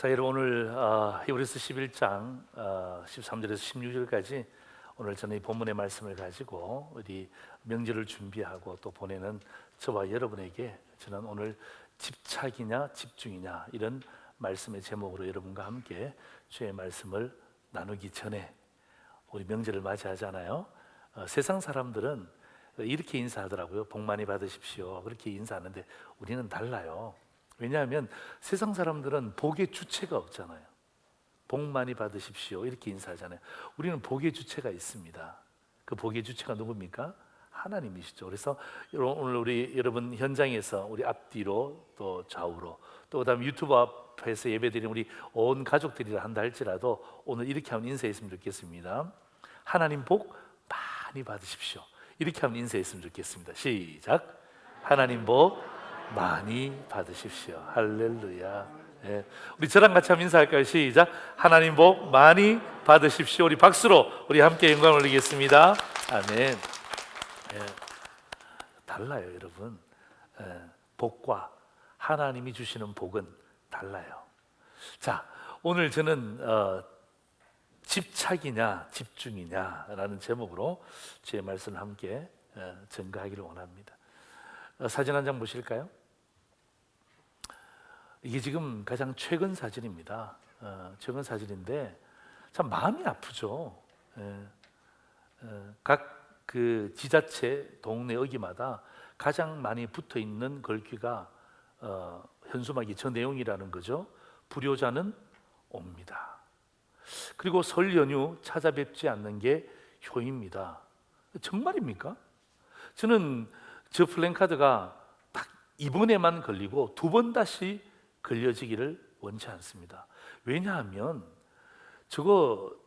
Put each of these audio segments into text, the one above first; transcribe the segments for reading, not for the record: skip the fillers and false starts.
자, 여러분 오늘 히브리서 11장 13절에서 16절까지 오늘 저는 이 본문의 말씀을 가지고 우리 명절을 준비하고 또 보내는 저와 여러분에게 저는 오늘 집착이냐 집중이냐 이런 말씀의 제목으로 여러분과 함께 주의 말씀을 나누기 전에 우리 명절을 맞이하잖아요. 세상 사람들은 이렇게 인사하더라고요. 복 많이 받으십시오. 그렇게 인사하는데 우리는 달라요. 왜냐하면 세상 사람들은 복의 주체가 없잖아요. 복 많이 받으십시오 이렇게 인사하잖아요. 우리는 복의 주체가 있습니다. 그 복의 주체가 누굽니까? 하나님이시죠. 그래서 오늘 우리 여러분 현장에서 우리 앞뒤로 또 좌우로 또 그다음 유튜브 앞에서 예배드리는 우리 온 가족들이라 한다 할지라도 오늘 이렇게 한번 인사했으면 좋겠습니다. 하나님 복 많이 받으십시오. 이렇게 한번 인사했으면 좋겠습니다. 시작. 하나님 복 많이 받으십시오. 할렐루야. 예. 우리 저랑 같이 한번 인사할까요? 시작. 하나님 복 많이 받으십시오. 우리 박수로 우리 함께 영광을 올리겠습니다. 아멘. 예. 달라요, 여러분. 예. 복과 하나님이 주시는 복은 달라요. 자, 오늘 저는 집착이냐 집중이냐라는 제목으로 주의 말씀을 함께 전가하기를 원합니다. 사진 한 장 보실까요? 이게 지금 가장 최근 사진입니다. 최근 사진인데 참 마음이 아프죠. 각 그 지자체 동네 어기마다 가장 많이 붙어 있는 글귀가 현수막이 저 내용이라는 거죠. 불효자는 옵니다. 그리고 설 연휴 찾아뵙지 않는 게 효입니다. 정말입니까? 저는 저 플랜카드가 딱 이번에만 걸리고 두 번 다시 걸려지기를 원치 않습니다. 왜냐하면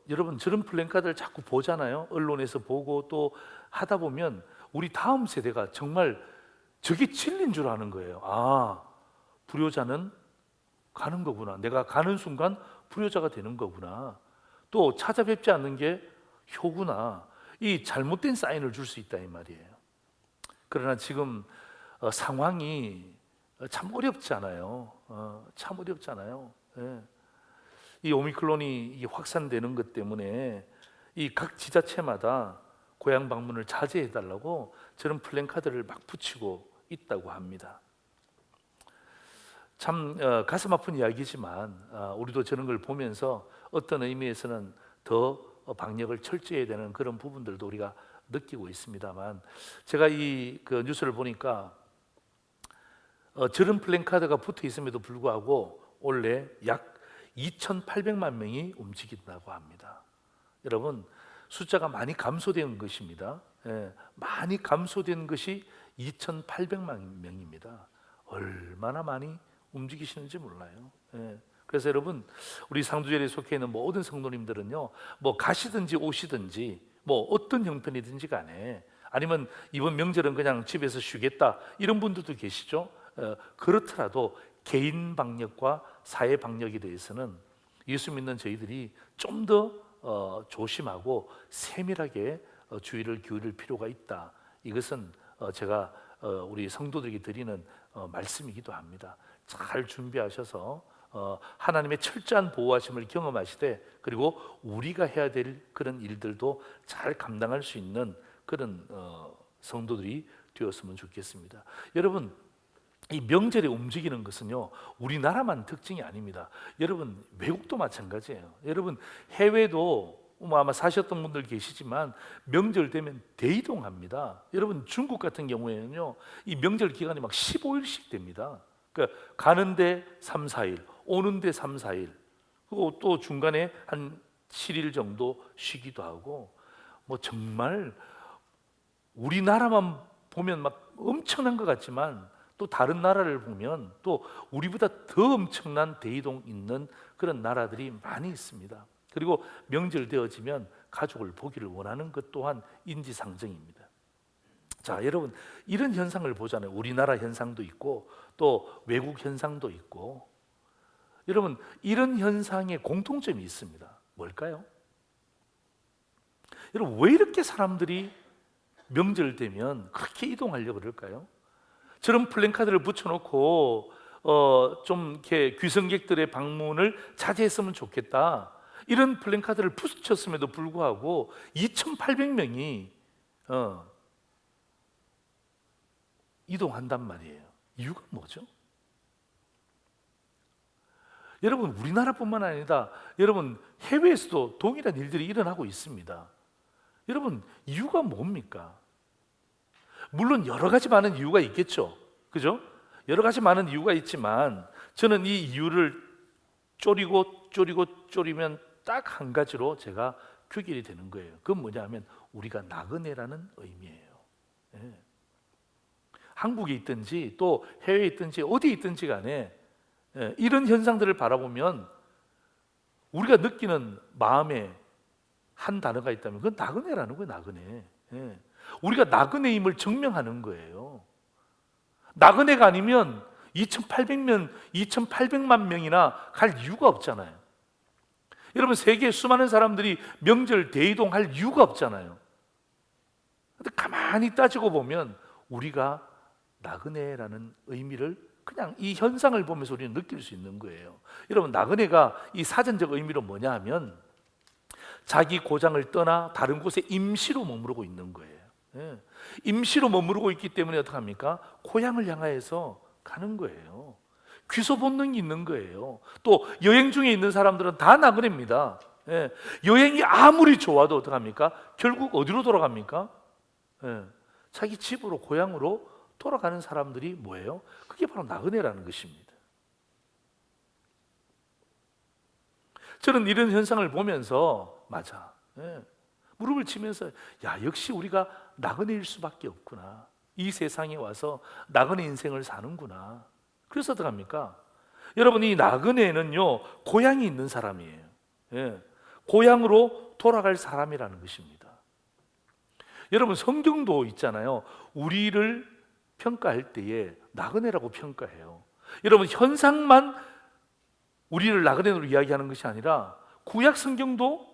여러분 저런 플랜카드를 자꾸 보잖아요. 언론에서 보고 또 하다 보면 우리 다음 세대가 정말 저게 진리인 줄 아는 거예요. 아, 불효자는 가는 거구나. 내가 가는 순간 불효자가 되는 거구나. 또 찾아뵙지 않는 게 효구나. 이 잘못된 사인을 줄 수 있다 이 말이에요. 그러나 지금 상황이 참 어렵잖아요. 참 어렵잖아요. 예. 이 오미크론이 확산되는 것 때문에 이 각 지자체마다 고향 방문을 자제해달라고 저런 플랜카드를 막 붙이고 있다고 합니다. 참 가슴 아픈 이야기지만 우리도 저런 걸 보면서 어떤 의미에서는 더 방역을 철저히 해야 되는 그런 부분들도 우리가 느끼고 있습니다만, 제가 그 뉴스를 보니까 저런 플랜카드가 붙어 있음에도 불구하고 올해 약 2,800만 명이 움직인다고 합니다. 여러분, 숫자가 많이 감소된 것입니다. 많이 감소된 것이 2,800만 명입니다. 얼마나 많이 움직이시는지 몰라요. 그래서 여러분, 우리 상두절에 속해 있는 모든 성도님들은요, 뭐 가시든지 오시든지 뭐 어떤 형편이든지 간에, 아니면 이번 명절은 그냥 집에서 쉬겠다 이런 분들도 계시죠. 그렇더라도 개인 방역과 사회 방역에 대해서는 예수 믿는 저희들이 좀 더 조심하고 세밀하게 주의를 기울일 필요가 있다. 이것은 제가 우리 성도들에게 드리는 말씀이기도 합니다. 잘 준비하셔서 하나님의 철저한 보호하심을 경험하시되, 그리고 우리가 해야 될 그런 일들도 잘 감당할 수 있는 그런 성도들이 되었으면 좋겠습니다. 여러분, 이 명절에 움직이는 것은요, 우리나라만 특징이 아닙니다. 여러분, 외국도 마찬가지예요. 여러분, 해외도 아마 사셨던 분들 계시지만 명절 되면 대이동합니다. 여러분, 중국 같은 경우에는요, 이 명절 기간이 막 15일씩 됩니다. 그러니까 가는데 3, 4일, 오는데 3, 4일, 그리고 또 중간에 한 7일 정도 쉬기도 하고, 뭐 정말 우리나라만 보면 막 엄청난 것 같지만 또 다른 나라를 보면 또 우리보다 더 엄청난 대이동 있는 그런 나라들이 많이 있습니다. 그리고 명절 되어지면 가족을 보기를 원하는 것 또한 인지상정입니다. 자, 여러분, 이런 현상을 보잖아요. 우리나라 현상도 있고 또 외국 현상도 있고. 여러분, 이런 현상에 공통점이 있습니다. 뭘까요? 여러분, 왜 이렇게 사람들이 명절 되면 그렇게 이동하려고 그럴까요? 저런 플랜카드를 붙여놓고 좀 이렇게 귀성객들의 방문을 자제했으면 좋겠다. 이런 플랜카드를 붙였음에도 불구하고 2,800명이 이동한단 말이에요. 이유가 뭐죠? 여러분, 우리나라뿐만 아니라 여러분 해외에서도 동일한 일들이 일어나고 있습니다. 여러분, 이유가 뭡니까? 물론 여러 가지 많은 이유가 있겠죠. 그죠? 여러 가지 많은 이유가 있지만 저는 이 이유를 쪼리면 딱 한 가지로 제가 규결이 되는 거예요. 그건 뭐냐면 우리가 나그네라는 의미예요. 예. 한국에 있든지 또 해외에 있든지 어디에 있든지 간에 이런 현상들을 바라보면 우리가 느끼는 마음에 한 단어가 있다면 그건 나그네라는 거예요. 나그네. 예. 우리가 나그네임을 증명하는 거예요. 나그네가 아니면 2,800만 명이나 갈 이유가 없잖아요. 여러분, 세계에 수많은 사람들이 명절 대이동할 이유가 없잖아요. 근데 가만히 따지고 보면 우리가 나그네라는 의미를 그냥 이 현상을 보면서 우리는 느낄 수 있는 거예요. 여러분, 나그네가 이 사전적 의미로 뭐냐 하면 자기 고장을 떠나 다른 곳에 임시로 머무르고 있는 거예요. 예. 임시로 머무르고 있기 때문에 어떡합니까? 고향을 향하여서 가는 거예요. 귀소 본능이 있는 거예요. 또 여행 중에 있는 사람들은 다 나그네입니다. 예. 여행이 아무리 좋아도 어떡합니까? 결국 어디로 돌아갑니까? 예. 자기 집으로, 고향으로 돌아가는 사람들이 뭐예요? 그게 바로 나그네라는 것입니다. 저는 이런 현상을 보면서 맞아. 예. 무릎을 치면서 야, 역시 우리가 나그네일 수밖에 없구나. 이 세상에 와서 나그네 인생을 사는구나. 그래서 어떡합니까? 여러분, 이 나그네는요 고향이 있는 사람이에요. 예. 고향으로 돌아갈 사람이라는 것입니다. 여러분, 성경도 있잖아요. 우리를 평가할 때에 나그네라고 평가해요. 여러분, 현상만 우리를 나그네로 이야기하는 것이 아니라 구약 성경도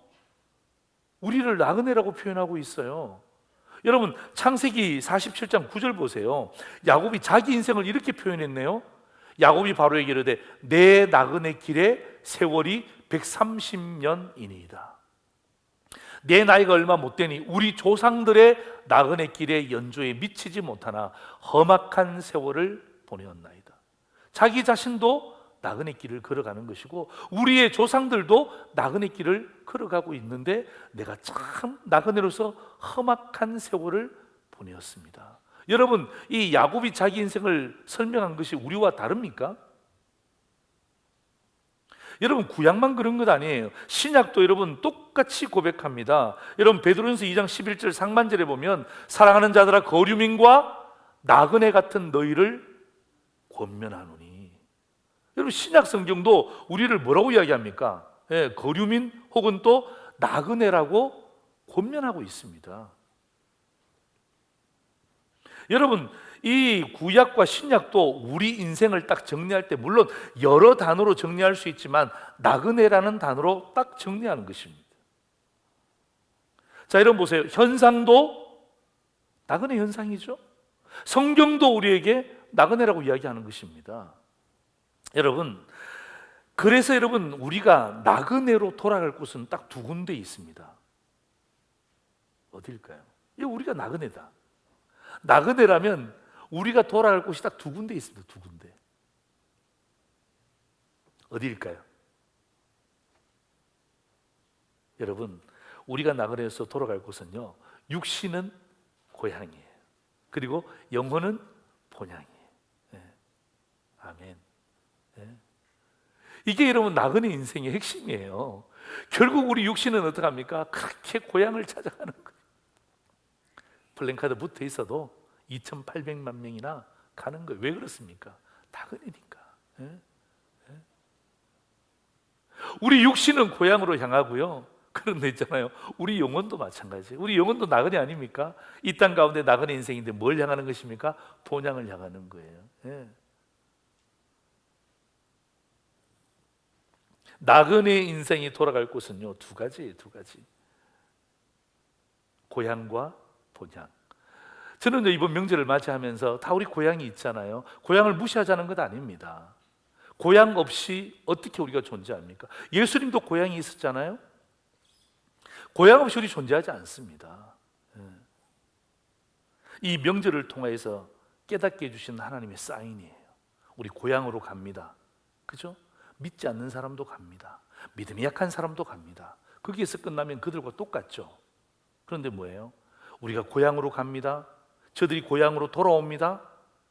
우리를 나그네라고 표현하고 있어요. 여러분, 창세기 47장 9절 보세요. 야곱이 자기 인생을 이렇게 표현했네요. 야곱이 바로에게 이르되 내 나그네 길의 세월이 130년이니이다. 내 나이가 얼마 못 되니 우리 조상들의 나그네 길의 연조에 미치지 못하나 험악한 세월을 보내었나이다. 자기 자신도 나그네 길을 걸어가는 것이고 우리의 조상들도 나그네 길을 걸어가고 있는데 내가 참 나그네로서 험악한 세월을 보내었습니다. 여러분, 이 야곱이 자기 인생을 설명한 것이 우리와 다릅니까? 여러분, 구약만 그런 것 아니에요. 신약도 여러분 똑같이 고백합니다. 여러분, 베드로전서 2장 11절 상반절에 보면 사랑하는 자들아 거류민과 나그네 같은 너희를 권면하노니. 여러분, 신약 성경도 우리를 뭐라고 이야기합니까? 예, 거류민 혹은 또 나그네라고 권면하고 있습니다. 여러분, 이 구약과 신약도 우리 인생을 딱 정리할 때 물론 여러 단어로 정리할 수 있지만 나그네라는 단어로 딱 정리하는 것입니다. 자, 여러분 보세요. 현상도 나그네 현상이죠. 성경도 우리에게 나그네라고 이야기하는 것입니다. 여러분, 그래서 여러분 우리가 나그네로 돌아갈 곳은 딱 두 군데 있습니다. 어딜까요? 이 우리가 나그네다. 나그네라면 우리가 돌아갈 곳이 딱 두 군데 있습니다. 두 군데. 어디일까요? 여러분, 우리가 나그네에서 돌아갈 곳은요, 육신은 고향이에요. 그리고 영혼은 본향이에요. 네. 아멘. 네. 이게 여러분 나그네 인생의 핵심이에요. 결국 우리 육신은 어떡합니까? 그렇게 고향을 찾아가는 거예요. 플랜카드 붙어 있어도 2,800만 명이나 가는 거예요. 왜 그렇습니까? 나그네니까. 예? 예? 우리 육신은 고향으로 향하고요. 그런데 있잖아요. 우리 영혼도 마찬가지예요. 우리 영혼도 나그네 아닙니까? 이 땅 가운데 나그네 인생인데 뭘 향하는 것입니까? 본향을 향하는 거예요. 예. 나그네 인생이 돌아갈 곳은요, 두 가지예요. 두 가지. 고향과 본향. 저는 이번 명절을 맞이하면서 다 우리 고향이 있잖아요. 고향을 무시하자는 것 아닙니다. 고향 없이 어떻게 우리가 존재합니까? 예수님도 고향이 있었잖아요. 고향 없이 우리 존재하지 않습니다. 이 명절을 통해서 깨닫게 해주신 하나님의 사인이에요. 우리 고향으로 갑니다. 그죠? 믿지 않는 사람도 갑니다. 믿음이 약한 사람도 갑니다. 거기에서 끝나면 그들과 똑같죠. 그런데 뭐예요? 우리가 고향으로 갑니다. 저들이 고향으로 돌아옵니다.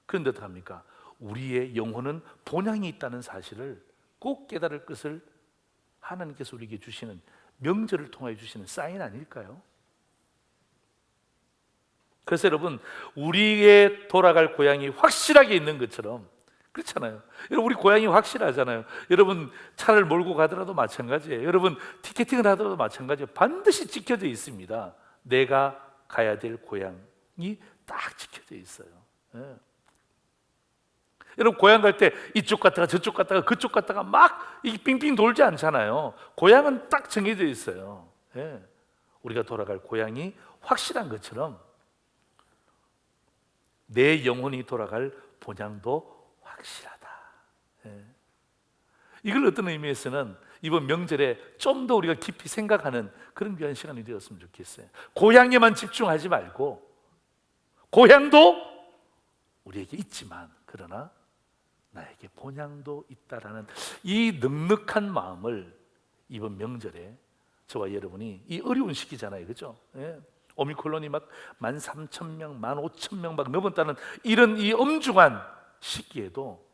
그런데 어떡합니까? 우리의 영혼은 본향이 있다는 사실을 꼭 깨달을 것을 하나님께서 우리에게 주시는, 명절을 통해 주시는 사인 아닐까요? 그래서 여러분, 우리의 돌아갈 고향이 확실하게 있는 것처럼, 그렇잖아요. 여러분, 우리 고향이 확실하잖아요. 여러분, 차를 몰고 가더라도 마찬가지예요. 여러분, 티켓팅을 하더라도 마찬가지예요. 반드시 지켜져 있습니다. 내가 가야 될 고향이 딱 지켜져 있어요. 예. 여러분, 고향 갈 때 이쪽 갔다가 저쪽 갔다가 그쪽 갔다가 막 빙빙 돌지 않잖아요. 고향은 딱 정해져 있어요. 예. 우리가 돌아갈 고향이 확실한 것처럼 내 영혼이 돌아갈 본향도 확실하다. 예. 이걸 어떤 의미에서는 이번 명절에 좀 더 우리가 깊이 생각하는 그런 귀한 시간이 되었으면 좋겠어요. 고향에만 집중하지 말고, 고향도 우리에게 있지만 그러나 나에게 본향도 있다라는 이 넉넉한 마음을 이번 명절에 저와 여러분이, 이 어려운 시기잖아요, 그죠? 예. 오미크론이 막 13,000명, 15,000명 막 넘었다는 이런 이 엄중한 시기에도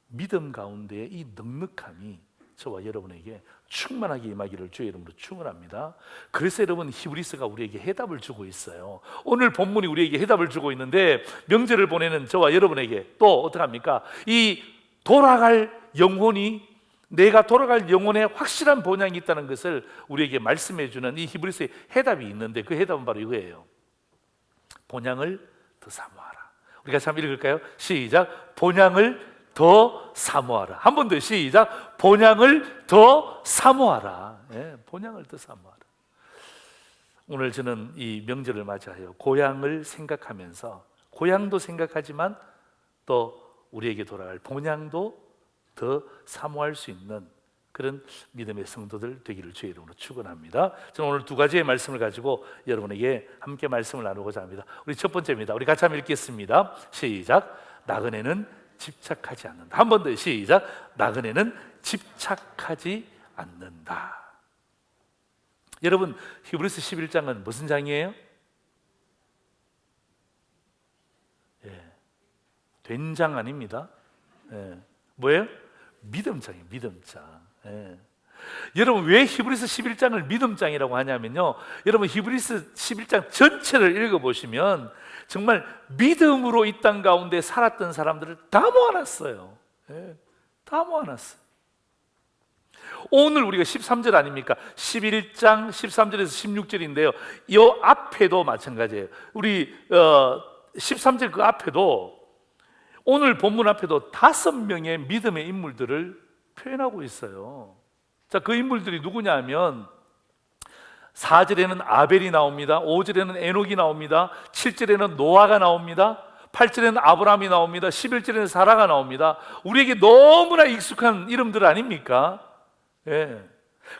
믿음 가운데 이 넉넉함이 저와 여러분에게 충만하게 임하기를 주의 이름으로 축원합니다. 그래서 여러분, 히브리서가 우리에게 해답을 주고 있어요. 오늘 본문이 우리에게 해답을 주고 있는데, 명절을 보내는 저와 여러분에게 또 어떡합니까? 이 돌아갈 영혼이, 내가 돌아갈 영혼에 확실한 본향이 있다는 것을 우리에게 말씀해 주는 이 히브리서의 해답이 있는데, 그 해답은 바로 이거예요. 본향을 더 사모하라. 우리가 한번 읽을까요? 시작. 본향을 더 사모하라. 한 번 더 시작. 본향을 더 사모하라. 예, 본향을 더 사모하라. 오늘 저는 이 명절을 맞이하여 고향을 생각하면서, 고향도 생각하지만 또 우리에게 돌아갈 본향도 더 사모할 수 있는 그런 믿음의 성도들 되기를 주의 이름으로 축원합니다. 저는 오늘 두 가지의 말씀을 가지고 여러분에게 함께 말씀을 나누고자 합니다. 우리 첫 번째입니다. 우리 같이 한번 읽겠습니다. 시작. 나그네는 집착하지 않는다. 한 번 더 시작. 나그네는 집착하지 않는다. 여러분, 히브리서 11장은 무슨 장이에요? 예, 된장 아닙니다. 예, 뭐예요? 믿음장이에요. 믿음장. 예. 여러분, 왜 히브리서 11장을 믿음장이라고 하냐면요, 여러분 히브리서 11장 전체를 읽어보시면 정말 믿음으로 이 땅 가운데 살았던 사람들을 다 모아놨어요. 예, 다 모아놨어요. 오늘 우리가 13절 아닙니까? 11장 13절에서 16절인데요 이 앞에도 마찬가지예요. 우리 13절 그 앞에도, 오늘 본문 앞에도 5명의 믿음의 인물들을 표현하고 있어요. 자, 그 인물들이 누구냐 하면 4절에는 아벨이 나옵니다. 5절에는 에녹이 나옵니다. 7절에는 노아가 나옵니다. 8절에는 아브라함이 나옵니다. 11절에는 사라가 나옵니다. 우리에게 너무나 익숙한 이름들 아닙니까? 예.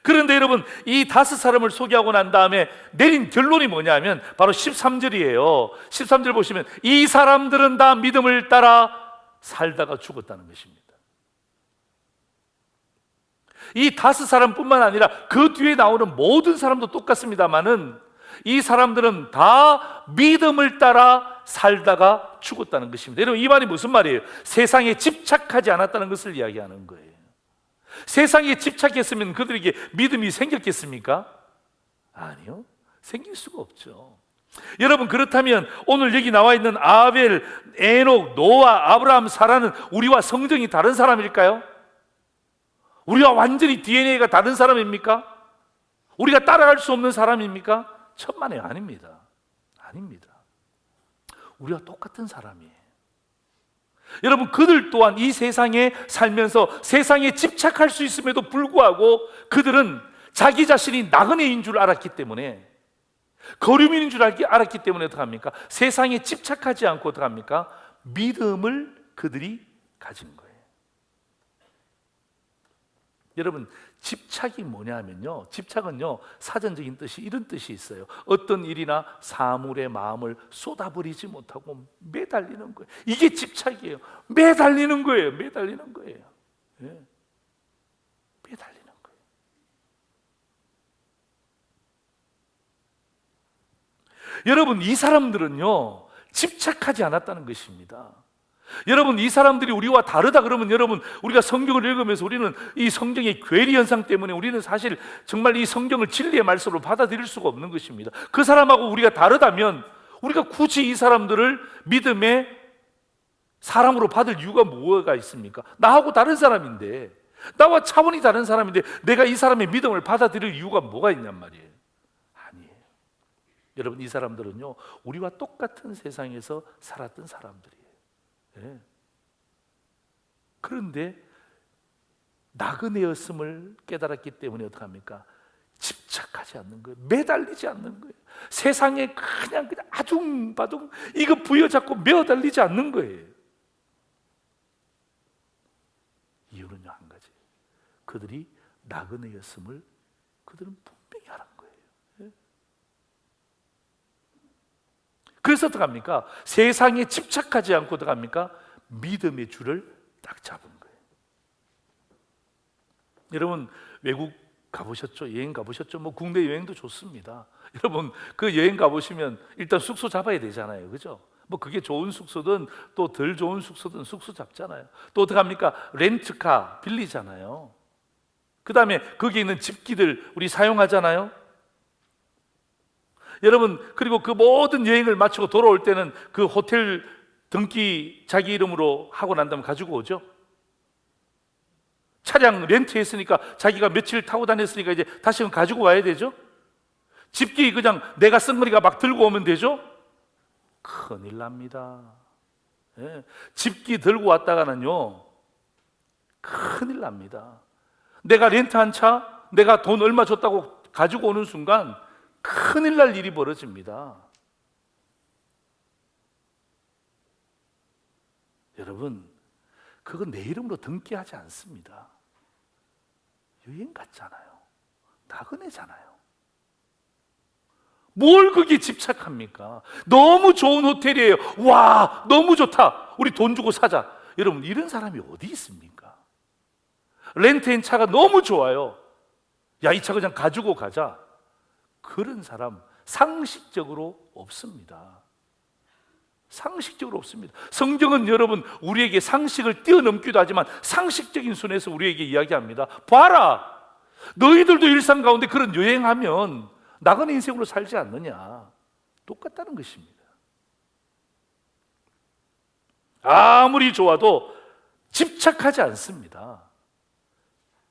그런데 여러분, 이 5사람을 소개하고 난 다음에 내린 결론이 뭐냐면 바로 13절이에요. 13절 보시면 이 사람들은 다 믿음을 따라 살다가 죽었다는 것입니다. 이 5사람뿐만 아니라 그 뒤에 나오는 모든 사람도 똑같습니다만은 이 사람들은 다 믿음을 따라 살다가 죽었다는 것입니다. 여러분, 이 말이 무슨 말이에요? 세상에 집착하지 않았다는 것을 이야기하는 거예요. 세상에 집착했으면 그들에게 믿음이 생겼겠습니까? 아니요, 생길 수가 없죠. 여러분, 그렇다면 오늘 여기 나와 있는 아벨, 에녹, 노아, 아브라함, 사라는 우리와 성정이 다른 사람일까요? 우리와 완전히 DNA가 다른 사람입니까? 우리가 따라갈 수 없는 사람입니까? 천만에 아닙니다. 아닙니다. 우리와 똑같은 사람이에요. 여러분, 그들 또한 이 세상에 살면서 세상에 집착할 수 있음에도 불구하고 그들은 자기 자신이 나그네인 줄 알았기 때문에, 거류민인 줄 알았기 때문에 어떡합니까? 세상에 집착하지 않고 어떡합니까? 믿음을 그들이 가진 거예요. 여러분, 집착이 뭐냐면요, 집착은요 사전적인 뜻이 이런 뜻이 있어요. 어떤 일이나 사물의 마음을 쏟아버리지 못하고 매달리는 거예요. 이게 집착이에요. 매달리는 거예요. 매달리는 거예요. 예. 매달리는 거예요. 여러분, 이 사람들은요 집착하지 않았다는 것입니다. 여러분, 이 사람들이 우리와 다르다 그러면, 여러분, 우리가 성경을 읽으면서 우리는 이 성경의 괴리 현상 때문에 우리는 사실 정말 이 성경을 진리의 말씀으로 받아들일 수가 없는 것입니다. 그 사람하고 우리가 다르다면 우리가 굳이 이 사람들을 믿음의 사람으로 받을 이유가 뭐가 있습니까? 나하고 다른 사람인데, 나와 차원이 다른 사람인데 내가 이 사람의 믿음을 받아들일 이유가 뭐가 있냔 말이에요. 아니에요. 여러분, 이 사람들은요 우리와 똑같은 세상에서 살았던 사람들이에요. 예. 그런데 나그네였음을 깨달았기 때문에 어떡합니까? 집착하지 않는 거예요. 매달리지 않는 거예요. 세상에 그냥 아둥바둥 이거 부여잡고 매어달리지 않는 거예요. 이유는요 한 가지, 그들이 나그네였음을 그들은 분명히 알은 거예요. 예. 그래서 어떡합니까? 세상에 집착하지 않고 어떡합니까? 믿음의 줄을 딱 잡은 거예요. 여러분, 외국 가보셨죠? 여행 가보셨죠? 뭐 국내 여행도 좋습니다. 여러분, 그 여행 가보시면 일단 숙소 잡아야 되잖아요. 그죠? 뭐 그게 좋은 숙소든 또 덜 좋은 숙소든 숙소 잡잖아요. 또 어떡합니까? 렌트카 빌리잖아요. 그 다음에 거기 있는 집기들 우리 사용하잖아요. 여러분, 그리고 그 모든 여행을 마치고 돌아올 때는 그 호텔 등기 자기 이름으로 하고 난 다음에 가지고 오죠. 차량 렌트했으니까 자기가 며칠 타고 다녔으니까 이제 다시는 가지고 와야 되죠. 집기 그냥 내가 쓴 거니까 막 들고 오면 되죠. 큰일 납니다. 예. 집기 들고 왔다가는요 큰일 납니다. 내가 렌트한 차 내가 돈 얼마 줬다고 가지고 오는 순간 큰일 날 일이 벌어집니다. 여러분, 그거 내 이름으로 등기하지 않습니다. 여행 갔잖아요. 나그네잖아요. 뭘 그게 집착합니까? 너무 좋은 호텔이에요. 와, 너무 좋다. 우리 돈 주고 사자. 여러분, 이런 사람이 어디 있습니까? 렌트한 차가 너무 좋아요. 야, 이 차 그냥 가지고 가자. 그런 사람 상식적으로 없습니다. 상식적으로 없습니다. 성경은 여러분 우리에게 상식을 뛰어넘기도 하지만 상식적인 순에서 우리에게 이야기합니다. 봐라, 너희들도 일상 가운데 그런 여행하면 나그네 인생으로 살지 않느냐. 똑같다는 것입니다. 아무리 좋아도 집착하지 않습니다.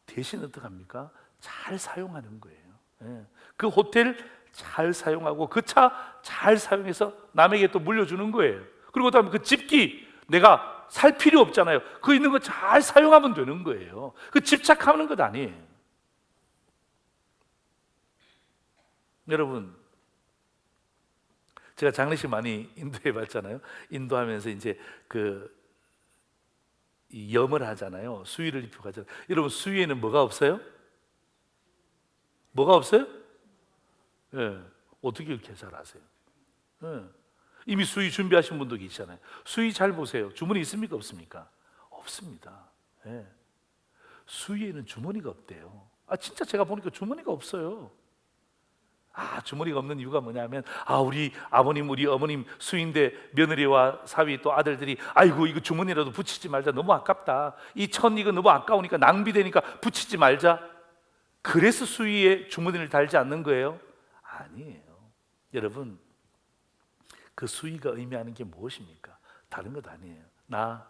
대신 어떡합니까? 잘 사용하는 거예요. 예. 그 호텔 잘 사용하고 그 차 잘 사용해서 남에게 또 물려주는 거예요. 그리고 그다음에 그 집기 내가 살 필요 없잖아요. 그 있는 거 잘 사용하면 되는 거예요. 그 집착하는 것 아니에요. 여러분, 제가 장례식 많이 인도해 봤잖아요. 인도하면서 이제 이 염을 하잖아요. 수의를 입히고 가잖아요. 여러분, 수의에는 뭐가 없어요? 뭐가 없어요? 예. 어떻게 이렇게 잘 아세요? 예. 이미 수의 준비하신 분도 계시잖아요. 수의 잘 보세요. 주머니 있습니까? 없습니까? 없습니다. 예. 수의에는 주머니가 없대요. 아, 진짜 제가 보니까 주머니가 없어요. 아, 주머니가 없는 이유가 뭐냐면, 우리 아버님, 우리 어머님 수의인데 며느리와 사위 또 아들들이 아이고 이거 주머니라도 붙이지 말자. 너무 아깝다. 이 천 이거 너무 아까우니까 낭비되니까 붙이지 말자. 그래서 수의에 주머니를 달지 않는 거예요? 아니에요. 여러분, 그 수의가 의미하는 게 무엇입니까? 다른 것 아니에요. 나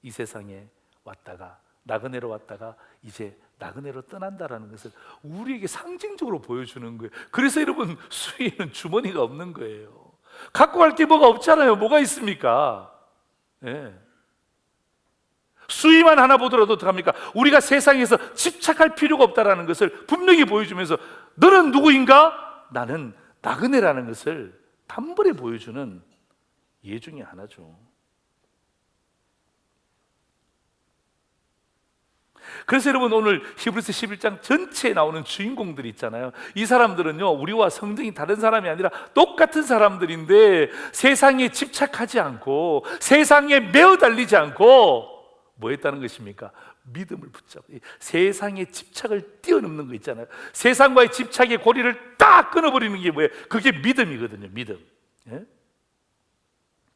이 세상에 왔다가 나그네로 왔다가 이제 나그네로 떠난다라는 것을 우리에게 상징적으로 보여주는 거예요. 그래서 여러분, 수의에는 주머니가 없는 거예요. 갖고 갈 게 뭐가 없잖아요. 뭐가 있습니까? 예. 수위만 하나 보더라도 어떡합니까? 우리가 세상에서 집착할 필요가 없다라는 것을 분명히 보여주면서 너는 누구인가? 나는 나그네라는 것을 단번에 보여주는 예 중에 하나죠. 그래서 여러분 오늘 히브리서 11장 전체에 나오는 주인공들이 있잖아요. 이 사람들은요 우리와 성정이 다른 사람이 아니라 똑같은 사람들인데 세상에 집착하지 않고 세상에 매어 달리지 않고 뭐 했다는 것입니까? 믿음을 붙잡고 세상의 집착을 뛰어넘는 거 있잖아요. 세상과의 집착의 고리를 딱 끊어버리는 게 뭐예요? 그게 믿음이거든요. 믿음. 예?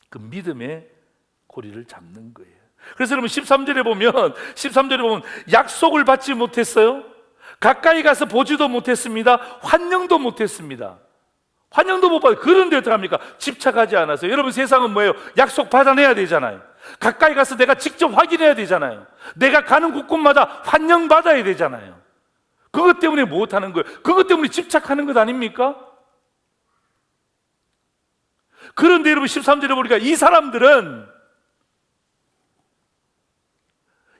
그 믿음의 고리를 잡는 거예요. 그래서 여러분 13절에 보면 약속을 받지 못했어요. 가까이 가서 보지도 못했습니다. 환영도 못했습니다. 환영도 못 받아요. 그런데 어떡합니까? 집착하지 않아서. 여러분 세상은 뭐예요? 약속 받아내야 되잖아요. 가까이 가서 내가 직접 확인해야 되잖아요. 내가 가는 곳곳마다 환영받아야 되잖아요. 그것 때문에 못하는 거예요. 그것 때문에 집착하는 것 아닙니까? 그런데 여러분 13절에 보니까 이 사람들은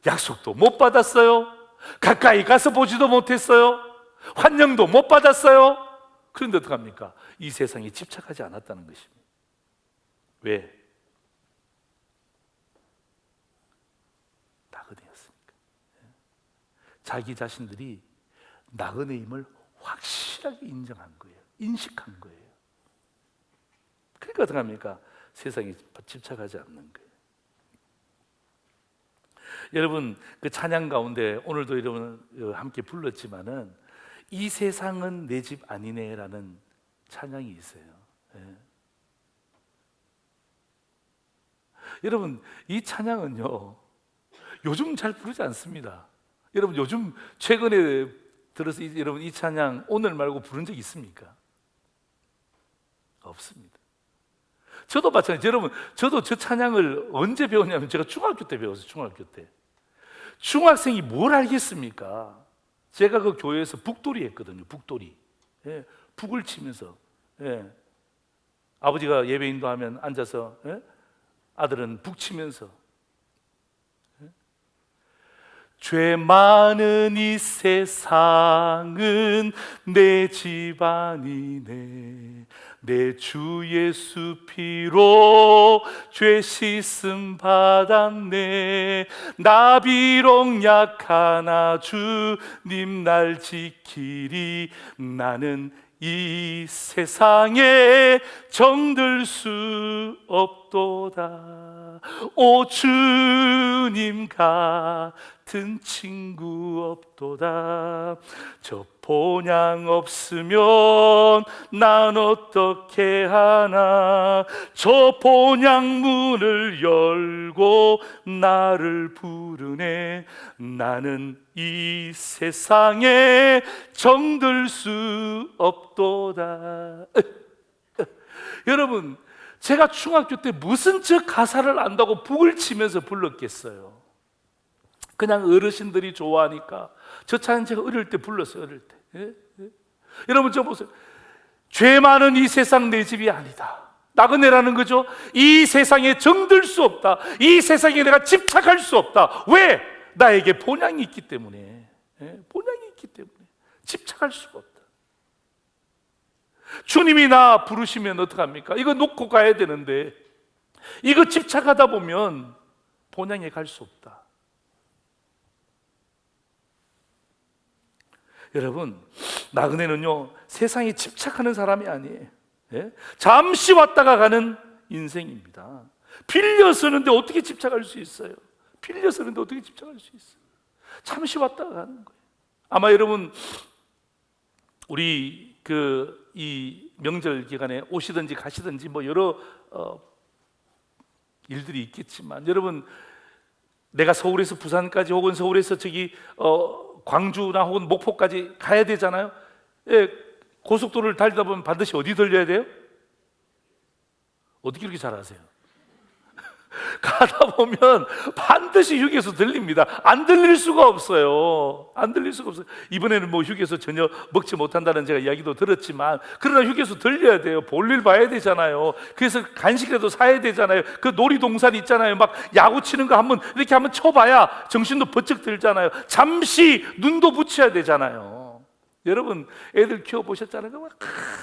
약속도 못 받았어요. 가까이 가서 보지도 못했어요. 환영도 못 받았어요. 그런데 어떡합니까? 이 세상에 집착하지 않았다는 것입니다. 왜? 나그네였으니까. 자기 자신들이 나그네임을 확실하게 인정한 거예요. 인식한 거예요. 그러니까 어떡합니까? 세상에 집착하지 않는 거예요. 여러분 그 찬양 가운데 오늘도 여러분 함께 불렀지만은 이 세상은 내 집 아니네라는 찬양이 있어요. 예. 여러분 이 찬양은요 요즘 잘 부르지 않습니다. 여러분 요즘 최근에 들어서 여러분 이 찬양 오늘 말고 부른 적 있습니까? 없습니다. 저도 마찬가지. 여러분 저도 저 찬양을 언제 배웠냐면 제가 중학교 때 배웠어요. 중학교 때. 중학생이 뭘 알겠습니까? 제가 그 교회에서 북돌이 했거든요. 북돌이. 예, 북을 치면서. 예. 아버지가 예배 인도하면 앉아서 예? 아들은 북 치면서 예? 죄 많은 이 세상은 내 집안이네 내 주 예수 피로 죄 씻음 받았네 나 비록 약하나 주님 날 지키리 나는 이 세상에 정들 수 없도다 오 주님 같은 친구 없도다 저 본향 없으면 난 어떻게 하나 저 본향 문을 열고 나를 부르네 나는 이 세상에 정들 수 없도다. 여러분 제가 중학교 때 무슨 저 가사를 안다고 북을 치면서 불렀겠어요. 그냥 어르신들이 좋아하니까. 저 차는 제가 어릴 때 불렀어요. 어릴 때. 예? 예? 여러분 저 보세요. 죄 많은 이 세상 내 집이 아니다. 나그네라는 거죠. 이 세상에 정들 수 없다. 이 세상에 내가 집착할 수 없다. 왜? 나에게 본향이 있기 때문에. 예? 본향이 있기 때문에 집착할 수가 없다. 주님이 나 부르시면 어떡합니까? 이거 놓고 가야 되는데 이거 집착하다 보면 본향에 갈 수 없다. 여러분 나그네는요 세상에 집착하는 사람이 아니에요. 예? 잠시 왔다가 가는 인생입니다. 빌려서는데 어떻게 집착할 수 있어요? 빌려서는데 어떻게 집착할 수 있어요? 잠시 왔다가 가는 거예요. 아마 여러분 우리 이 명절 기간에 오시든지 가시든지 뭐 여러 일들이 있겠지만 여러분 내가 서울에서 부산까지 혹은 서울에서 저기 광주나 혹은 목포까지 가야 되잖아요. 예, 고속도로를 달리다 보면 반드시 어디 들려야 돼요? 어떻게 그렇게 잘 아세요? 가다 보면 반드시 휴게소 들립니다. 안 들릴 수가 없어요. 안 들릴 수가 없어요. 이번에는 뭐 휴게소 전혀 먹지 못한다는 제가 이야기도 들었지만 그러나 휴게소 들려야 돼요. 볼일 봐야 되잖아요. 그래서 간식이라도 사야 되잖아요. 그 놀이동산 있잖아요. 막 야구 치는 거 한번 이렇게 한번 쳐봐야 정신도 번쩍 들잖아요. 잠시 눈도 붙여야 되잖아요. 여러분 애들 키워보셨잖아요. 막,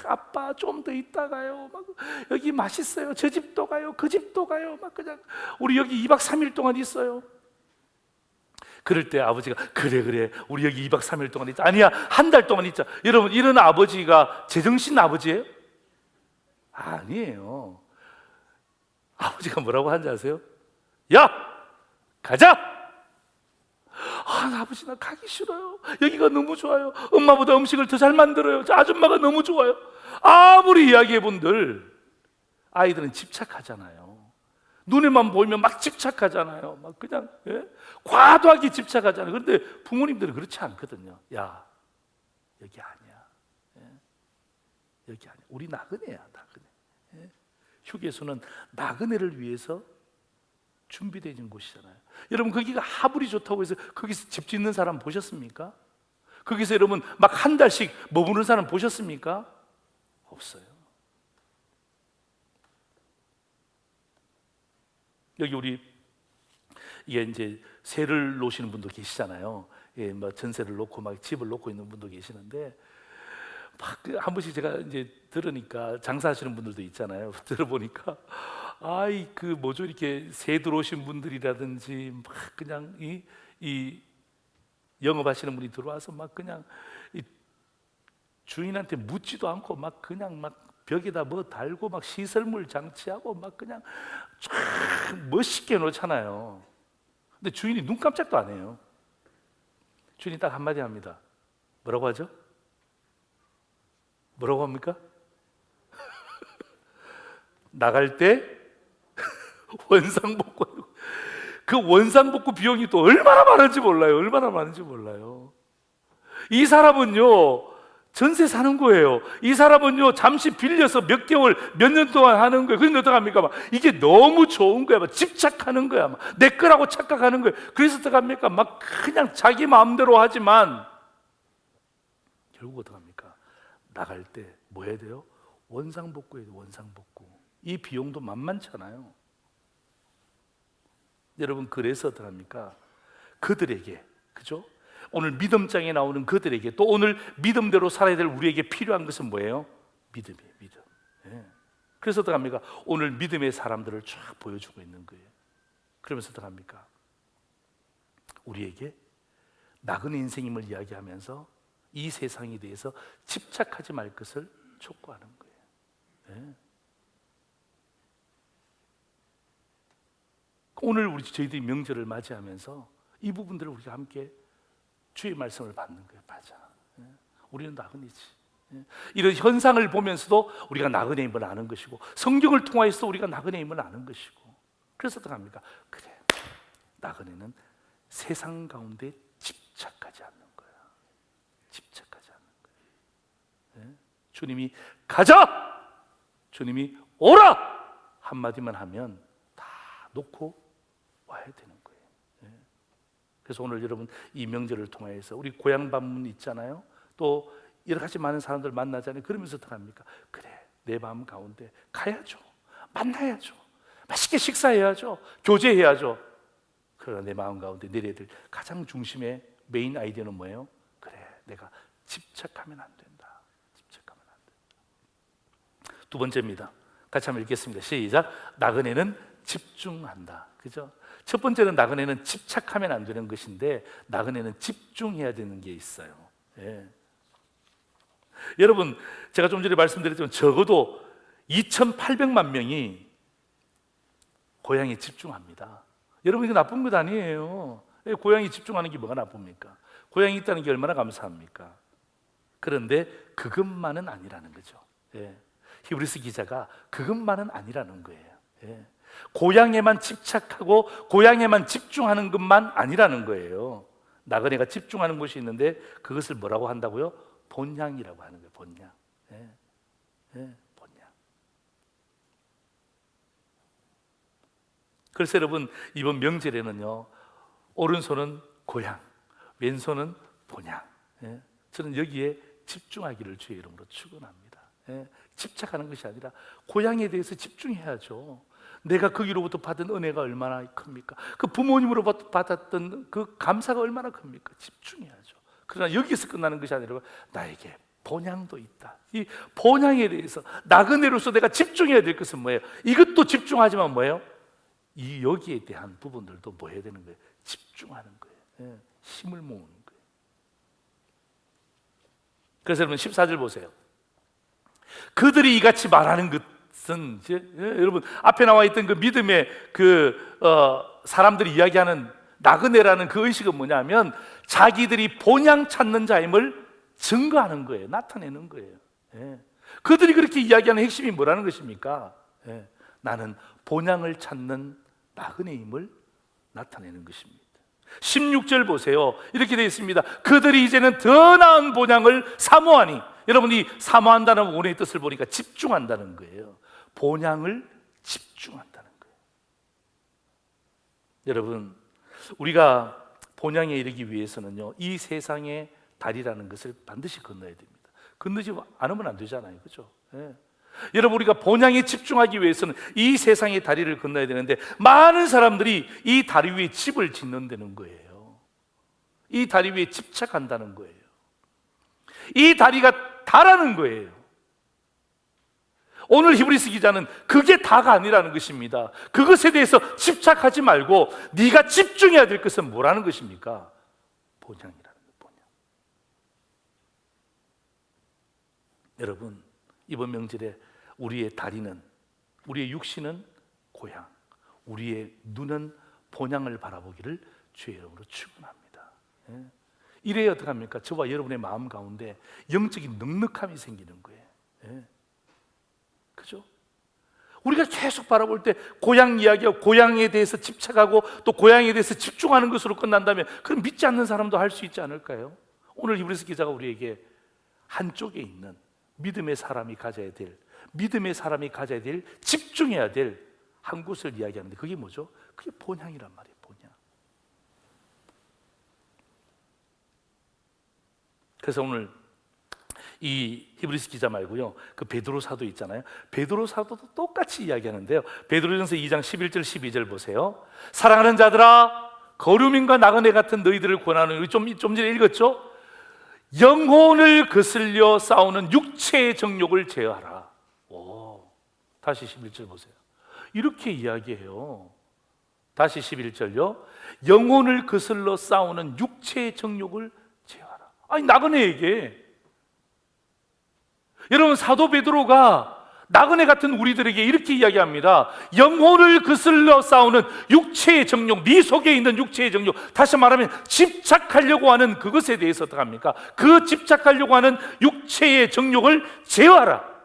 아빠 좀 더 있다가요. 막 여기 맛있어요. 저 집도 가요. 그 집도 가요. 막 그냥 우리 여기 2박 3일 동안 있어요. 그럴 때 아버지가 그래 우리 여기 2박 3일 동안 있자. 아니야, 한 달 동안 있자. 여러분, 이런 아버지가 제정신 아버지예요? 아니에요. 아버지가 뭐라고 하는지 아세요? 야, 가자. 아버지 나 가기 싫어요. 여기가 너무 좋아요. 엄마보다 음식을 더 잘 만들어요. 저 아줌마가 너무 좋아요. 아무리 이야기해본들 아이들은 집착하잖아요. 눈에만 보이면 막 집착하잖아요. 막 그냥 과도하게 집착하잖아요. 그런데 부모님들은 그렇지 않거든요. 야, 여기 아니야. 여기 아니야. 우리 나그네야, 나그네. 휴게소는 나그네를 위해서 준비되어 있는 곳이잖아요. 여러분, 거기가 아무리 좋다고 해서 거기서 집 짓는 사람 보셨습니까? 거기서 여러분 막 한 달씩 머무는 사람 보셨습니까? 없어요. 여기 우리 이게 이제 세를 놓으시는 분도 계시잖아요. 예, 뭐 전세를 놓고 막 집을 놓고 있는 분도 계시는데 막 한 번씩 제가 이제 들으니까 장사하시는 분들도 있잖아요. 들어보니까 아이 그 뭐죠, 이렇게 세 들어오신 분들이라든지 막 그냥 이 영업하시는 분이 들어와서 막 그냥 이 주인한테 묻지도 않고 막 그냥 막 벽에다 뭐 달고 막 시설물 장치하고 막 그냥 쫙 멋있게 놓잖아요. 근데 주인이 눈 깜짝도 안 해요. 주인이 딱 한마디 합니다. 뭐라고 하죠? 뭐라고 합니까? 나갈 때 원상복구. 그 원상복구 비용이 또 얼마나 많은지 몰라요. 얼마나 많은지 몰라요. 이 사람은요 전세 사는 거예요. 이 사람은요 잠시 빌려서 몇 개월, 몇 년 동안 하는 거예요. 그런데 어떡합니까? 막 이게 너무 좋은 거야. 막 집착하는 거야. 막 내 거라고 착각하는 거예요. 그래서 어떡합니까? 막 그냥 자기 마음대로 하지만 결국 어떡합니까? 나갈 때 뭐 해야 돼요? 원상복구해야 돼요. 원상복구. 이 비용도 만만찮아요. 여러분, 그래서 어떡합니까? 그들에게, 그죠? 오늘 믿음장에 나오는 그들에게, 또 오늘 믿음대로 살아야 될 우리에게 필요한 것은 뭐예요? 믿음이에요. 믿음. 예. 그래서 어떡합니까? 오늘 믿음의 사람들을 쫙 보여주고 있는 거예요. 그러면서 어떡합니까? 우리에게 나그네 인생임을 이야기하면서 이 세상에 대해서 집착하지 말 것을 촉구하는 거예요. 예. 오늘 저희들이 명절을 맞이하면서 이 부분들을 우리가 함께 주의 말씀을 받는 거예요. 맞아. 우리는 나그네지. 이런 현상을 보면서도 우리가 나그네임을 아는 것이고, 성경을 통하여서 우리가 나그네임을 아는 것이고, 그래서 어떡합니까? 그래, 나그네는 세상 가운데 집착하지 않는 거야. 집착하지 않는 거야. 주님이 가자! 주님이 오라! 한마디만 하면 다 놓고 와야 되는 거예요. 그래서 오늘 여러분 이 명절을 통해서 우리 고향 방문 있잖아요. 또 여러 가지 많은 사람들 만나잖아요. 그러면서 어떻게 합니까? 그래, 내 마음 가운데 가야죠. 만나야죠. 맛있게 식사해야죠. 교제해야죠. 그러나 내 마음 가운데 내려야 될 가장 중심의 메인 아이디어는 뭐예요? 그래, 내가 집착하면 안 된다. 집착하면 안 된다. 두 번째입니다. 같이 한번 읽겠습니다. 시작. 나그네는 집중한다. 그죠? 첫 번째는 나그네는 집착하면 안 되는 것인데, 나그네는 집중해야 되는 게 있어요. 예. 여러분, 제가 좀 전에 말씀드렸지만 적어도 2,800만 명이 고향에 집중합니다. 여러분, 이거 나쁜 것 아니에요. 고향에 집중하는 게 뭐가 나쁩니까? 고향이 있다는 게 얼마나 감사합니까? 그런데 그것만은 아니라는 거죠. 예. 히브리서 기자가 그것만은 아니라는 거예요. 예. 고향에만 집착하고 고향에만 집중하는 것만 아니라는 거예요. 나그네가 집중하는 곳이 있는데 그것을 뭐라고 한다고요? 본향이라고 하는 거예요. 본향. 예. 예. 본향. 그래서 여러분, 이번 명절에는요, 오른손은 고향, 왼손은 본향. 예. 저는 여기에 집중하기를 주의 이름으로 축원합니다. 예. 집착하는 것이 아니라 고향에 대해서 집중해야죠. 내가 거기로부터 받은 은혜가 얼마나 큽니까? 그 부모님으로부터 받았던 그 감사가 얼마나 큽니까? 집중해야죠. 그러나 여기서 끝나는 것이 아니라 나에게 본향도 있다. 이 본향에 대해서 나그네로서 내가 집중해야 될 것은 뭐예요? 이것도 집중하지만 뭐예요? 이 여기에 대한 부분들도 뭐 해야 되는 거예요? 집중하는 거예요. 힘을 모으는 거예요. 그래서 여러분 14절 보세요. 그들이 이같이 말하는 것은 여러분 앞에 나와 있던 그 믿음의 사람들이 이야기하는 나그네라는 그 의식은 뭐냐면 자기들이 본향 찾는 자임을 증거하는 거예요. 나타내는 거예요. 그들이 그렇게 이야기하는 핵심이 뭐라는 것입니까? 나는 본향을 찾는 나그네임을 나타내는 것입니다. 16절 보세요. 이렇게 되어 있습니다. 그들이 이제는 더 나은 본향을 사모하니. 여러분이 사모한다는 원어의 뜻을 보니까 집중한다는 거예요. 본향을 집중한다는 거예요. 여러분, 우리가 본향에 이르기 위해서는요, 이 세상의 달이라는 것을 반드시 건너야 됩니다. 건너지 않으면 안 되잖아요, 그렇죠? 여러분, 우리가 본향에 집중하기 위해서는 이 세상의 다리를 건너야 되는데 많은 사람들이 이 다리 위에 집을 짓는다는 거예요. 이 다리 위에 집착한다는 거예요. 이 다리가 다라는 거예요. 오늘 히브리서 기자는 그게 다가 아니라는 것입니다. 그것에 대해서 집착하지 말고 네가 집중해야 될 것은 뭐라는 것입니까? 본향이라는 거예요. 본향. 여러분, 이번 명절에 우리의 다리는, 우리의 육신은 고향, 우리의 눈은 본향을 바라보기를 주의 이름으로 축원합니다. 이래야 어떡합니까? 저와 여러분의 마음 가운데 영적인 넉넉함이 생기는 거예요. 그죠? 우리가 계속 바라볼 때 고향 이야기하고 고향에 대해서 집착하고 또 고향에 대해서 집중하는 것으로 끝난다면 그럼 믿지 않는 사람도 할 수 있지 않을까요? 오늘 히브리서 기자가 우리에게 한쪽에 있는 믿음의 사람이 가져야 될, 믿음의 사람이 가져야 될, 집중해야 될 한 곳을 이야기하는데 그게 뭐죠? 그게 본향이란 말이에요. 본향. 그래서 오늘 이 히브리서 기자 말고요, 그 베드로 사도 있잖아요. 베드로 사도도 똑같이 이야기하는데요. 베드로전서 2장 11절 12절 보세요. 사랑하는 자들아, 거류민과 나그네 같은 너희들을 권하노니, 좀 전에 읽었죠? 영혼을 거슬려 싸우는 육체의 정욕을 제어하라. 다시 11절 보세요. 이렇게 이야기해요. 다시 11절요. 영혼을 거슬러 싸우는 육체의 정욕을 제어하라. 아니, 나그네에게, 여러분, 사도 베드로가 나그네 같은 우리들에게 이렇게 이야기합니다. 영혼을 거슬러 싸우는 육체의 정욕, 네 속에 있는 육체의 정욕, 다시 말하면 집착하려고 하는 그것에 대해서 어떻게 합니까? 그 집착하려고 하는 육체의 정욕을 제어하라.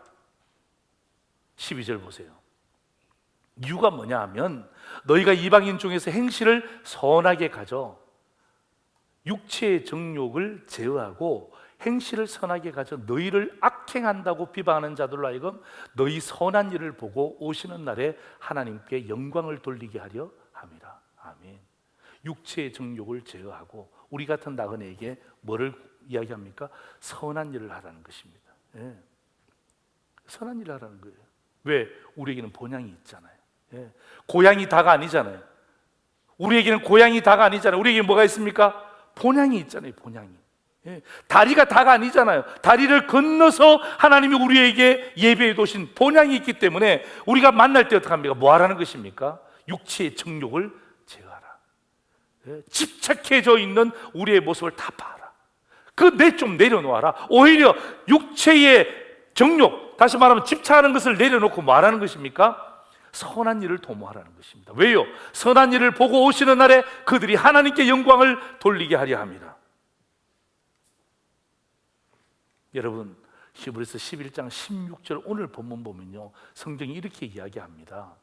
12절 보세요. 이유가 뭐냐 하면 너희가 이방인 중에서 행실을 선하게 가져 육체의 정욕을 제어하고 행실을 선하게 가져 너희를 악행한다고 비방하는 자들로 하여금 너희 선한 일을 보고 오시는 날에 하나님께 영광을 돌리게 하려 함이라. 아멘. 육체의 정욕을 제어하고 우리 같은 나그네에게 뭐를 이야기합니까? 선한 일을 하라는 것입니다. 선한 일을 하라는 거예요. 왜? 우리에게는 본향이 있잖아요. 고향이 다가 아니잖아요. 우리에게는 고향이 다가 아니잖아요. 우리에게 뭐가 있습니까? 본향이 있잖아요. 본향이. 다리가 다가 아니잖아요. 다리를 건너서 하나님이 우리에게 예배해 두신 본향이 있기 때문에 우리가 만날 때 어떻게 합니까? 뭐 하라는 것입니까? 육체의 정욕을 제어하라. 집착해져 있는 우리의 모습을 다 봐라. 그 내 좀 내려놓아라. 오히려 육체의 정욕, 다시 말하면 집착하는 것을 내려놓고 뭐 하라는 것입니까? 선한 일을 도모하라는 것입니다. 왜요? 선한 일을 보고 오시는 날에 그들이 하나님께 영광을 돌리게 하려 합니다. 여러분, 히브리서 11장 16절 오늘 본문 보면요, 성경이 이렇게 이야기합니다.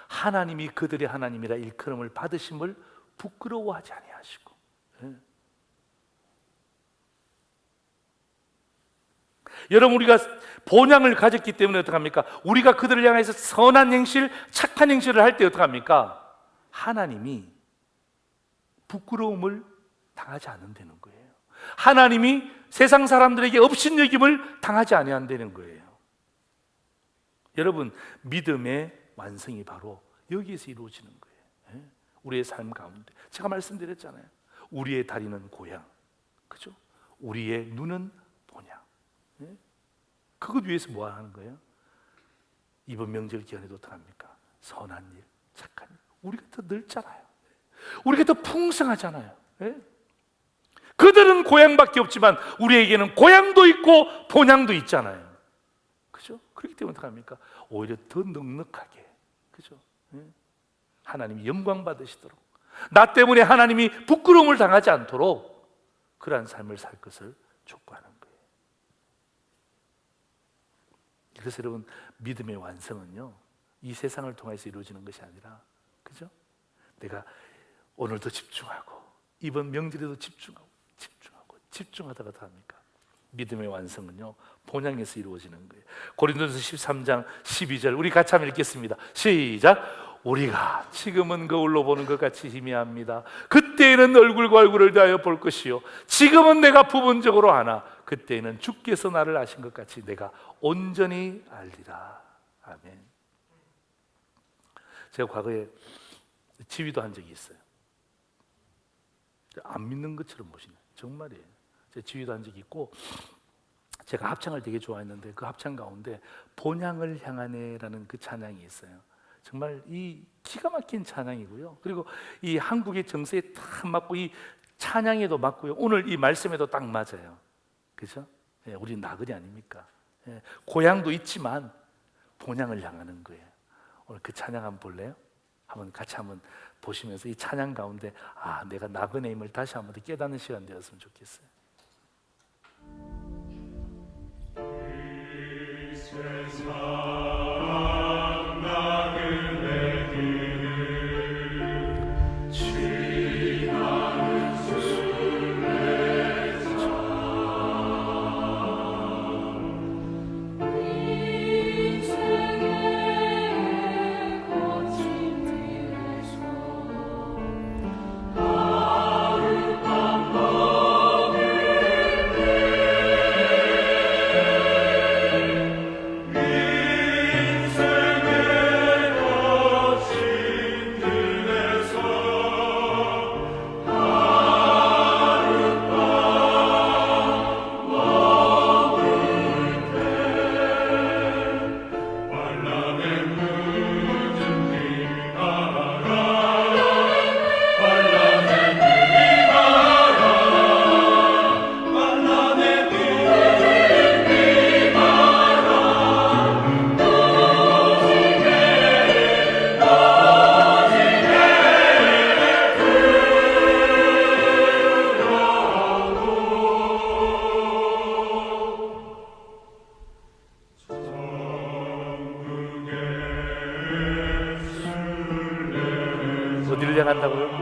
하나님이 그들의 하나님이라 일컬음을 받으심을 부끄러워하지 아니하시고. 여러분, 우리가 본향을 가졌기 때문에 어떡합니까? 우리가 그들을 향해서 선한 행실, 착한 행실을 할 때 어떡합니까? 하나님이 부끄러움을 당하지 않는다는 거예요. 하나님이 세상 사람들에게 업신여김을 당하지 아니한다는 거예요. 여러분, 믿음의 완성이 바로 여기에서 이루어지는 거예요. 우리의 삶 가운데 제가 말씀드렸잖아요. 우리의 다리는 고향, 그죠? 우리의 눈은 본향. 그것 위해서 뭐 하는 거예요? 이번 명절 기간에도 어떡합니까? 선한 일, 착한 일. 우리가 더 넓잖아요. 우리가 더 풍성하잖아요. 예? 그들은 고향밖에 없지만 우리에게는 고향도 있고 본향도 있잖아요. 그죠? 그렇기 때문에 어떡합니까? 오히려 더 넉넉하게, 그죠? 예? 하나님이 영광 받으시도록, 나 때문에 하나님이 부끄러움을 당하지 않도록 그러한 삶을 살 것을 촉구하는 거예요. 그래서 여러분, 믿음의 완성은요, 이 세상을 통해서 이루어지는 것이 아니라, 그죠? 내가 오늘도 집중하고 이번 명절에도 집중하다가 다 합니까? 믿음의 완성은요, 본향에서 이루어지는 거예요. 고린도전서 13장 12절 우리 같이 한번 읽겠습니다. 시작. 우리가 지금은 거울로 보는 것 같이 희미합니다. 그때에는 얼굴과 얼굴을 대하여 볼 것이요, 지금은 내가 부분적으로 아나 그때에는 주께서 나를 아신 것 같이 내가 온전히 알리라. 아멘. 제가 과거에 지휘도 한 적이 있어요. 안 믿는 것처럼 보시네. 정말이에요. 제가 지휘도 한 적이 있고, 제가 합창을 되게 좋아했는데 그 합창 가운데 본향을 향하네라는 그 찬양이 있어요. 정말 이 기가 막힌 찬양이고요. 그리고 이 한국의 정세에 딱 맞고, 이 찬양에도 맞고요. 오늘 이 말씀에도 딱 맞아요. 그죠? 예, 우리 나그네 아닙니까? 예, 고향도 있지만 본향을 향하는 거예요. 오늘 그 찬양 한번 볼래요? 같이 한번 보시면서 이 찬양 가운데 내가 나그네임을 다시 한번 깨닫는 시간 되었으면 좋겠어요. 이 세상 어디를 향한다고요?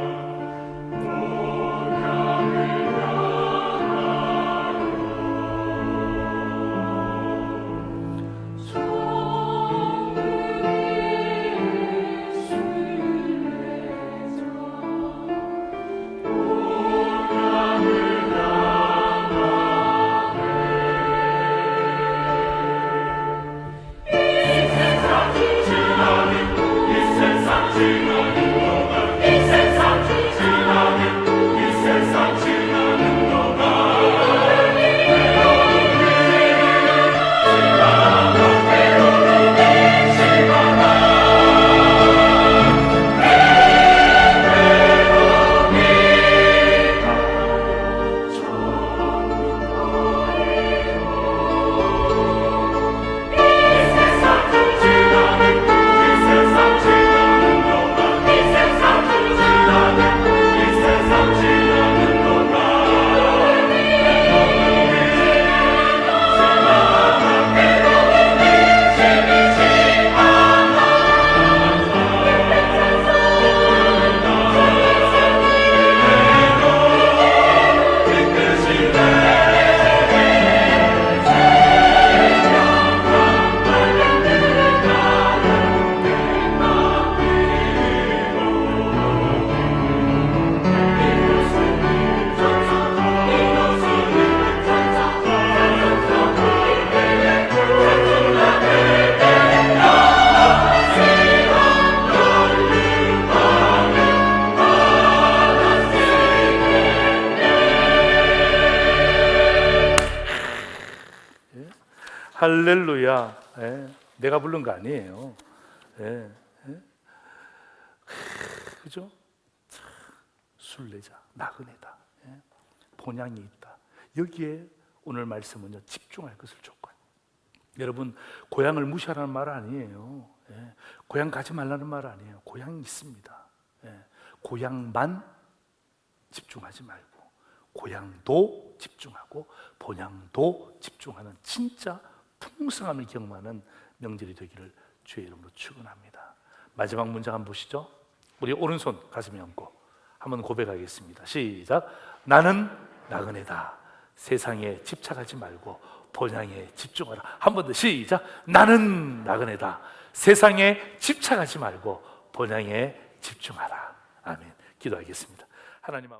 할렐루야. 예, 내가 부른 거 아니에요. 예, 예. 그죠? 순례자, 나그네다. 예? 본향이 있다. 여기에 오늘 말씀은요, 집중할 것을 조건. 여러분, 고향을 무시하라는 말 아니에요. 예? 고향 가지 말라는 말 아니에요. 고향이 있습니다. 예? 고향만 집중하지 말고 고향도 집중하고 본향도 집중하는 진짜 풍성함을 경험하는 명절이 되기를 주의 이름으로 축원합니다. 마지막 문장 한번 보시죠. 우리 오른손 가슴에 얹고 한번 고백하겠습니다. 시작. 나는 나그네다. 세상에 집착하지 말고 본향에 집중하라. 한 번 더 시작. 나는 나그네다. 세상에 집착하지 말고 본향에 집중하라. 아멘. 기도하겠습니다. 하나님 아버지.